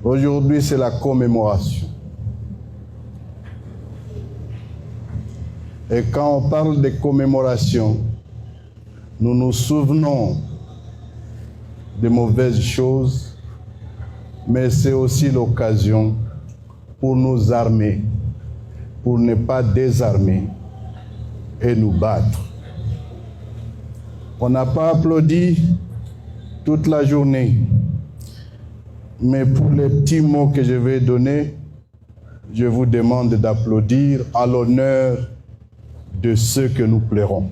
Aujourd'hui, c'est la commémoration. Et quand on parle de commémoration, nous nous souvenons de mauvaises choses, mais c'est aussi l'occasion pour nous armer, pour ne pas désarmer et nous battre. On n'a pas applaudi toute la journée, mais pour les petits mots que je vais donner, je vous demande d'applaudir à l'honneur de ceux que nous plairons.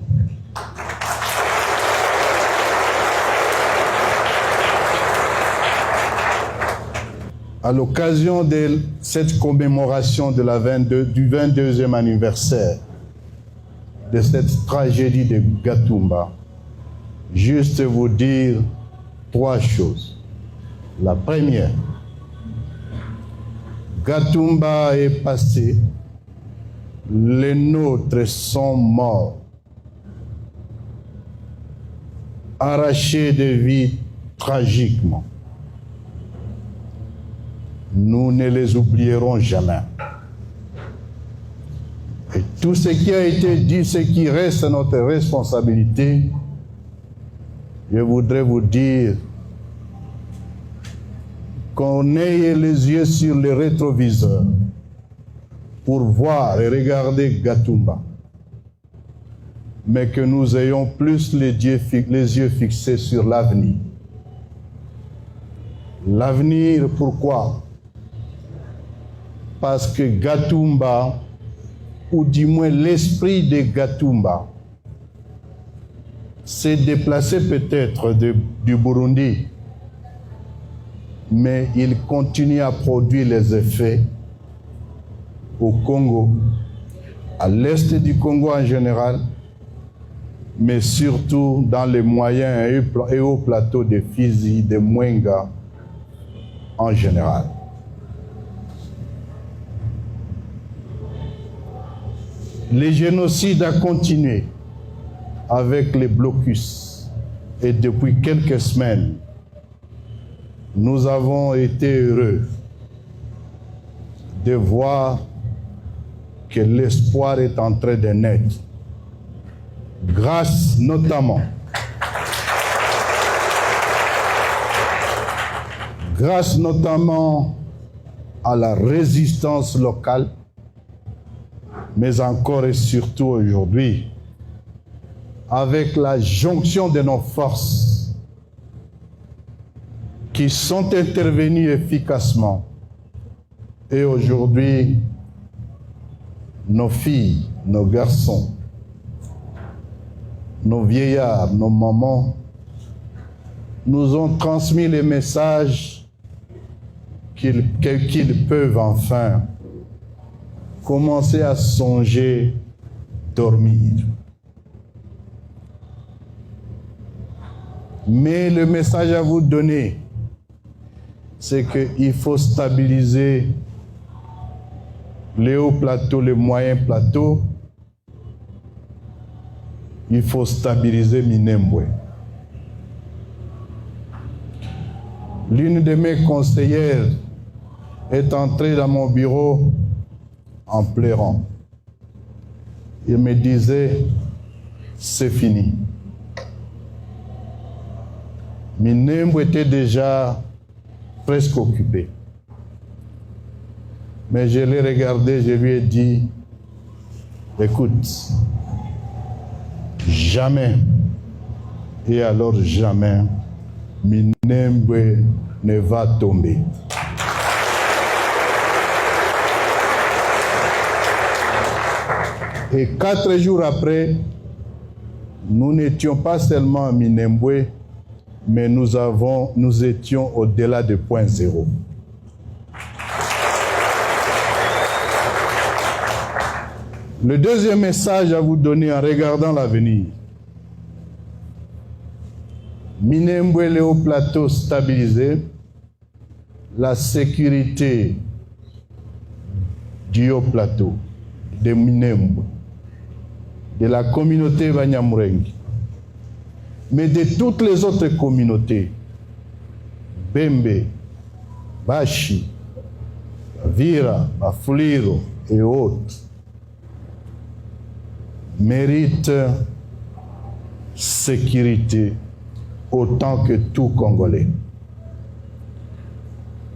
À l'occasion de cette commémoration de du 22e anniversaire de cette tragédie de Gatumba, juste vous dire 3 choses. La première, Gatumba est passé, les nôtres sont morts, arrachés de vie tragiquement. Nous ne les oublierons jamais. Et tout ce qui a été dit, ce qui reste à notre responsabilité, je voudrais vous dire qu'on ait les yeux sur le rétroviseur pour voir et regarder Gatumba, mais que nous ayons plus les yeux fixés sur l'avenir. L'avenir, pourquoi? Parce que Gatumba, ou du moins l'esprit de Gatumba, s'est déplacé peut-être du Burundi, mais il continue à produire les effets au Congo, à l'est du Congo en général, mais surtout dans les moyens et hauts plateaux de Fizi, de Mwenga en général. Le génocide a continué avec les blocus et depuis quelques semaines, nous avons été heureux de voir que l'espoir est en train de naître, grâce notamment à la résistance locale, mais encore et surtout aujourd'hui, avec la jonction de nos forces qui sont intervenues efficacement. Et aujourd'hui, nos filles, nos garçons, nos vieillards, nos mamans, nous ont transmis les messages qu'ils peuvent enfin commencer à songer dormir. Mais le message à vous donner, c'est qu'il faut stabiliser les hauts plateaux, les moyens plateaux. Il faut stabiliser Minembwe. L'une de mes conseillères est entrée dans mon bureau en pleurant. Il me disait, c'est fini. Minembwe était déjà presque occupé. Mais je l'ai regardé, je lui ai dit, écoute, jamais, et alors jamais, Minembwe ne va tomber. Et 4 jours après, nous n'étions pas seulement à Minembwe, mais nous étions au-delà de point zéro. Le deuxième message à vous donner en regardant l'avenir. Minembwe, les hauts plateaux stabilisés, la sécurité du haut plateau de Minembwe, de la communauté Banyamulenge, mais de toutes les autres communautés, Bembe, Bashi, Vira, Bafuliro et autres méritent sécurité autant que tout Congolais.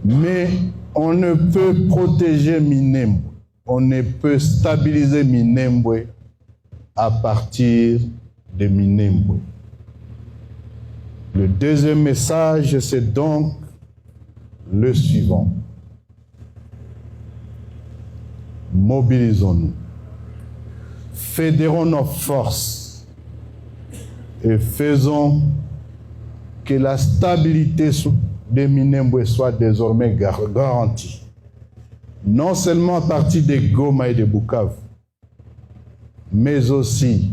Mais on ne peut protéger Minembwe, on ne peut stabiliser Minembwe à partir de Minembwe. Le deuxième message, c'est donc le suivant. Mobilisons-nous, fédérons nos forces et faisons que la stabilité de Minembwe soit désormais garantie. Non seulement à partir de Goma et de Bukavu, mais aussi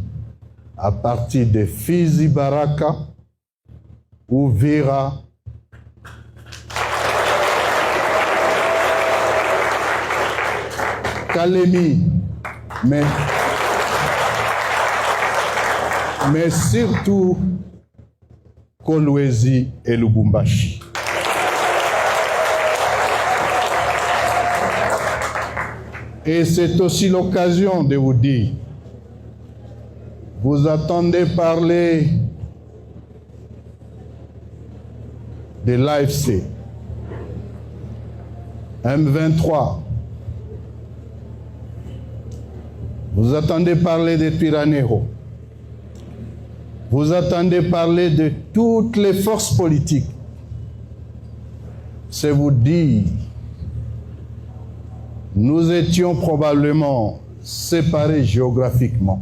à partir de Fizi Baraka, Uvira, Kalemi, mais surtout Kolwezi et Lubumbashi. Et c'est aussi l'occasion de vous dire, vous attendez parler de l'AFC, M23, vous attendez parler de Twirwaneho, vous attendez parler de toutes les forces politiques. C'est vous dire, nous étions probablement séparés géographiquement.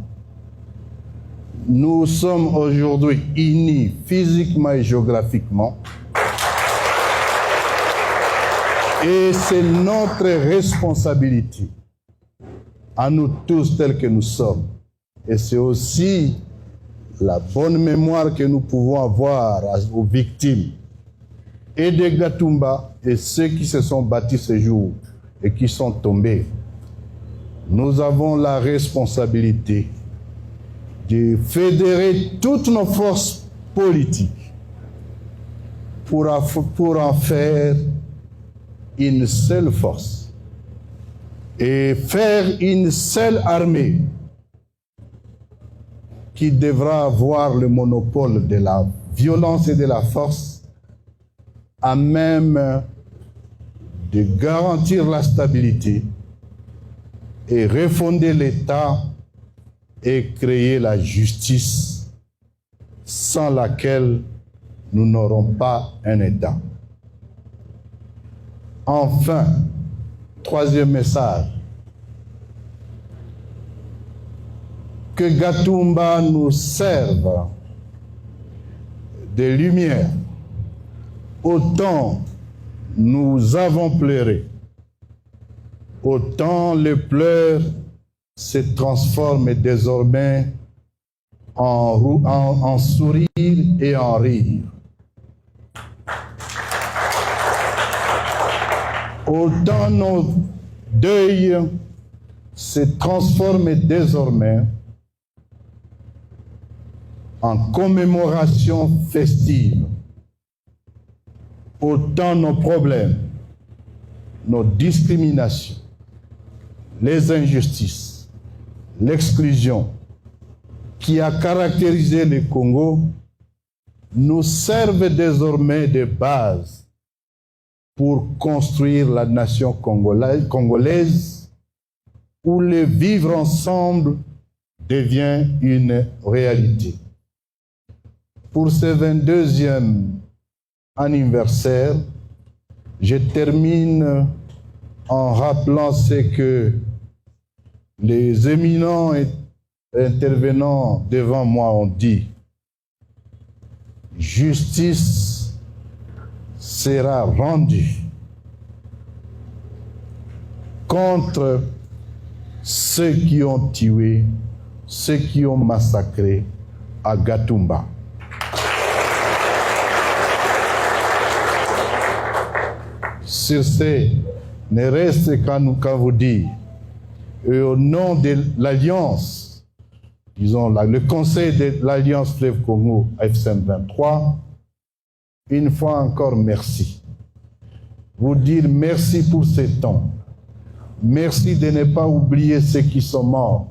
Nous sommes aujourd'hui unis physiquement et géographiquement. Et c'est notre responsabilité, à nous tous tels que nous sommes. Et c'est aussi la bonne mémoire que nous pouvons avoir aux victimes et des Gatumba et ceux qui se sont battus ce jour et qui sont tombés. Nous avons la responsabilité de fédérer toutes nos forces politiques pour en faire une seule force et faire une seule armée qui devra avoir le monopole de la violence et de la force, à même de garantir la stabilité et refonder l'État et créer la justice sans laquelle nous n'aurons pas un État. Enfin, troisième message, que Gatumba nous serve de lumière. Autant nous avons pleuré, autant les pleurs se transforment désormais en sourire et en rire. Autant nos deuils se transforment désormais en commémoration festive. Autant nos problèmes, nos discriminations, les injustices, l'exclusion qui a caractérisé le Congo nous servent désormais de base pour construire la nation congolaise où le vivre ensemble devient une réalité. Pour ce 22e anniversaire, je termine en rappelant ce que les éminents intervenants devant moi ont dit. Justice sera rendue contre ceux qui ont tué, ceux qui ont massacré à Gatumba. Sur ce, ne reste qu'à vous dire, et au nom de l'Alliance, disons le Conseil de l'Alliance Fleuve Congo, AFCM 23, une fois encore merci. vous dire merci pour ce temps. Merci de ne pas oublier ceux qui sont morts.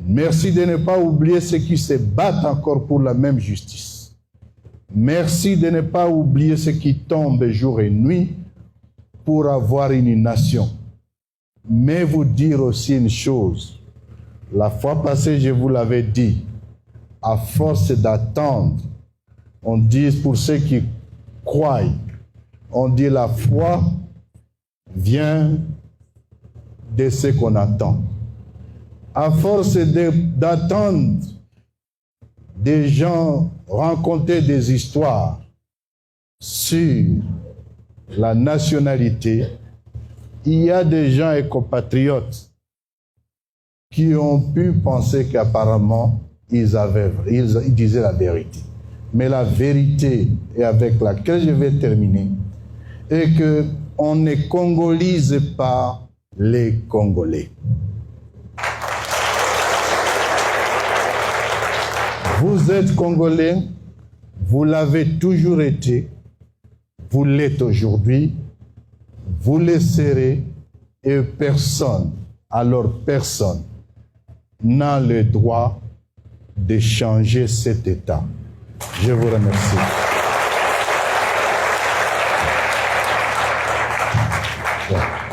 Merci de ne pas oublier ceux qui se battent encore pour la même justice. Merci de ne pas oublier ceux qui tombent jour et nuit pour avoir une nation. Mais vous dire aussi une chose. La fois passée, je vous l'avais dit, à force d'attendre, on dit pour ceux qui croient, on dit la foi vient de ce qu'on attend. À force d'attendre des gens raconter des histoires sur la nationalité, il y a des gens et compatriotes qui ont pu penser qu'apparemment ils disaient la vérité. Mais la vérité, et avec laquelle je vais terminer, est qu'on ne congolise pas les Congolais. Vous êtes Congolais, vous l'avez toujours été, vous l'êtes aujourd'hui, vous le serez, et personne, alors personne, n'a le droit de changer cet état. Je vous remercie. Voilà.